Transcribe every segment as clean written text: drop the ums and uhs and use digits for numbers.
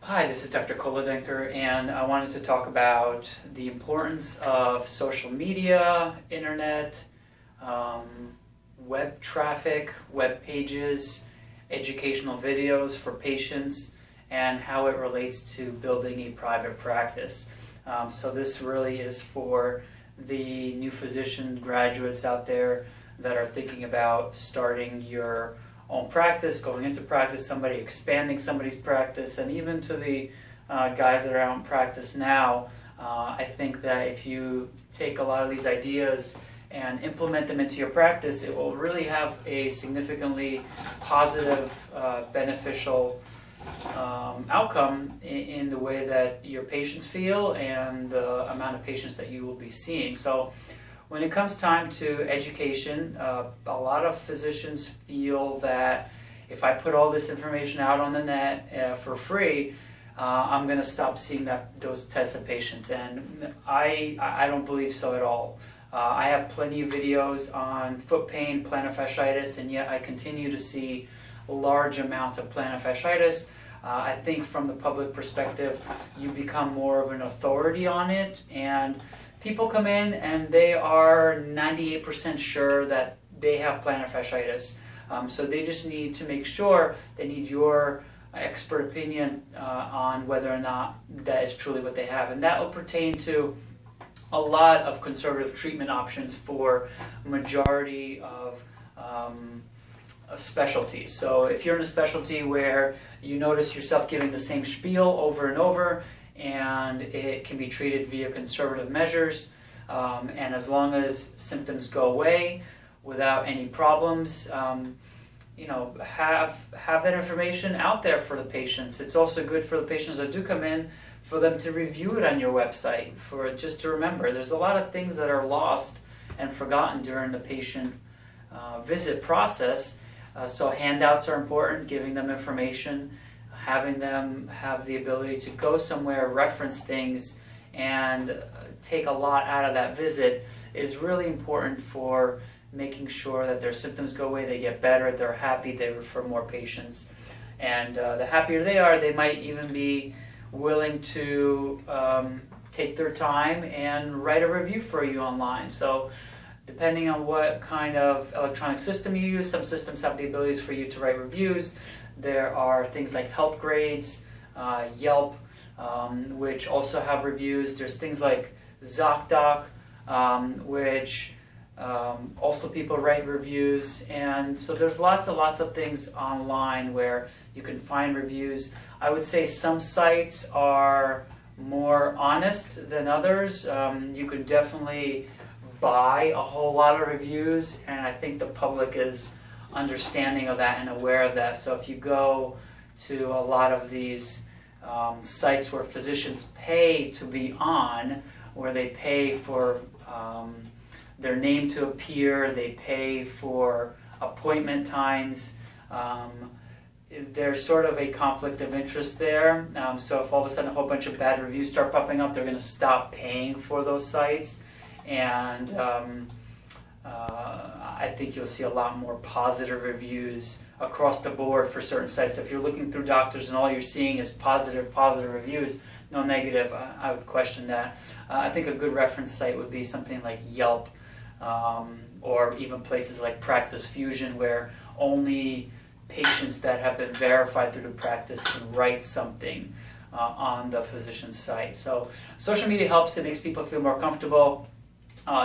Hi, this is Dr. Kolodenker, and I wanted to talk about the importance of social media, internet, web traffic, web pages, educational videos for patients, and how it relates to building a private practice. So this really is for the new physician graduates out there that are thinking about starting your own practice, going into practice, somebody expanding somebody's practice, and even to the guys that are out in practice now. I think that if you take a lot of these ideas and implement them into your practice, it will really have a significantly positive, beneficial outcome in the way that your patients feel and the amount of patients that you will be seeing. So when it comes time to education, a lot of physicians feel that if I put all this information out on the net for free, I'm going to stop seeing those types of patients, and I don't believe so at all. I have plenty of videos on foot pain, plantar fasciitis, and yet I continue to see large amounts of plantar fasciitis. I think from the public perspective, you become more of an authority on it, and people come in and they are 98% sure that they have plantar fasciitis. So they just need to make sure, they need your expert opinion on whether or not that is truly what they have. And that will pertain to a lot of conservative treatment options for majority of specialties. So if you're in a specialty where you notice yourself giving the same spiel over and over, and it can be treated via conservative measures, and as long as symptoms go away without any problems, have that information out there for the patients. It's also good for the patients that do come in for them to review it on your website, for just to remember. There's a lot of things that are lost and forgotten during the patient visit process, so handouts are important, giving them information, having them have the ability to go somewhere, reference things, and take a lot out of that visit is really important for making sure that their symptoms go away, they get better, they're happy, they refer more patients. And the happier they are, they might even be willing to take their time and write a review for you online. So depending on what kind of electronic system you use, some systems have the abilities for you to write reviews. There are things like Healthgrades, Yelp, which also have reviews. There's things like ZocDoc, which also people write reviews. And so there's lots and lots of things online where you can find reviews. I would say some sites are more honest than others. You can definitely buy a whole lot of reviews, and I think the public is understanding of that and aware of that. So if you go to a lot of these sites where physicians pay to be on, where they pay for their name to appear, they pay for appointment times, there's sort of a conflict of interest there. So if all of a sudden a whole bunch of bad reviews start popping up, they're going to stop paying for those sites, and I think you'll see a lot more positive reviews across the board for certain sites. So if you're looking through doctors and all you're seeing is positive reviews, no negative, I would question that. I think a good reference site would be something like Yelp, or even places like Practice Fusion, where only patients that have been verified through the practice can write something on the physician's site. So social media helps, it makes people feel more comfortable.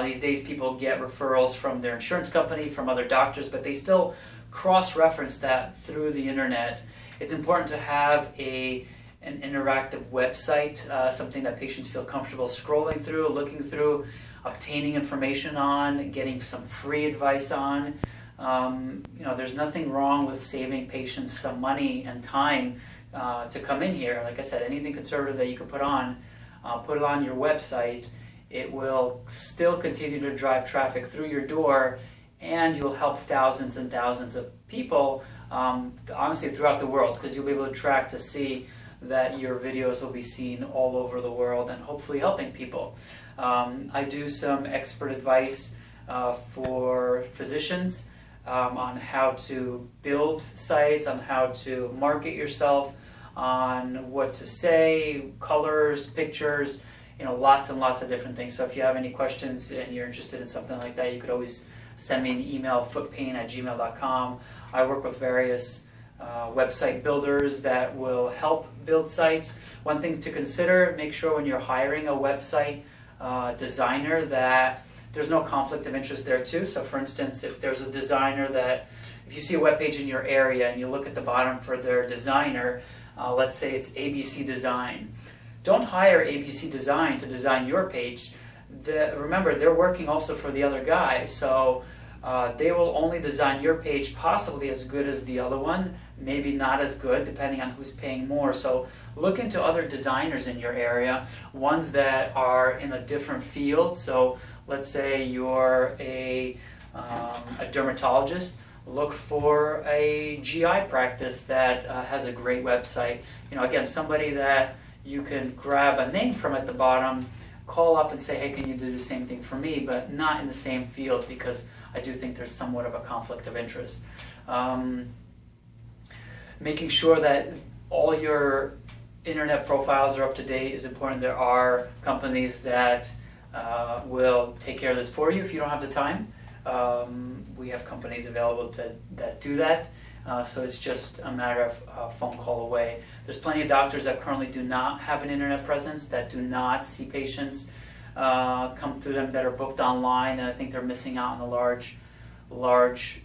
These days people get referrals from their insurance company, from other doctors, but they still cross-reference that through the internet. It's important to have an interactive website, something that patients feel comfortable scrolling through, looking through, obtaining information on, getting some free advice on. There's nothing wrong with saving patients some money and time to come in here. Like I said, anything conservative that you can put it on your website. It will still continue to drive traffic through your door, and you'll help thousands and thousands of people, honestly, throughout the world, because you'll be able to track to see that your videos will be seen all over the world and hopefully helping people. I do some expert advice for physicians on how to build sites, on how to market yourself, on what to say, colors, pictures, lots and lots of different things. So if you have any questions and you're interested in something like that, you could always send me an email, footpain@gmail.com. I work with various website builders that will help build sites. One thing to consider, make sure when you're hiring a website designer that there's no conflict of interest there too. So for instance, if there's a designer that, if you see a web page in your area and you look at the bottom for their designer, let's say it's ABC Design. Don't hire ABC Design to design your page. Remember, they're working also for the other guy, so they will only design your page possibly as good as the other one, maybe not as good depending on who's paying more. So look into other designers in your area, ones that are in a different field. So let's say you're a dermatologist, look for a GI practice that has a great website. Again, somebody that you can grab a name from at the bottom, call up and say, hey, can you do the same thing for me, but not in the same field, because I do think there's somewhat of a conflict of interest. Making sure that all your internet profiles are up to date is important. There are companies that will take care of this for you if you don't have the time. We have companies available that do that. So it's just a matter of a phone call away. There's plenty of doctors that currently do not have an internet presence, that do not see patients come to them that are booked online, and I think they're missing out on a large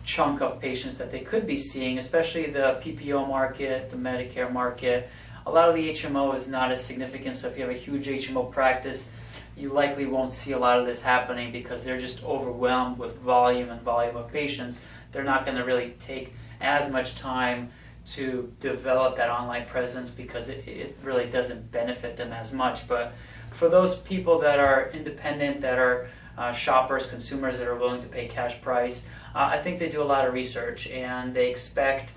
chunk of patients that they could be seeing, especially the PPO market, the Medicare market. A lot of the HMO is not as significant, so if you have a huge HMO practice, you likely won't see a lot of this happening because they're just overwhelmed with volume of patients. They're not going to really take as much time to develop that online presence because it really doesn't benefit them as much. But for those people that are independent, that are shoppers, consumers that are willing to pay cash price, I think they do a lot of research, and they expect,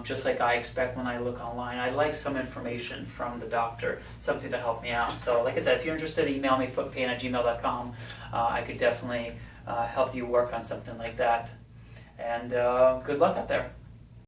just like I expect when I look online, I like some information from the doctor, something to help me out. So like I said, if you're interested, email me, footpain@gmail.com. I could definitely help you work on something like that. And good luck out there.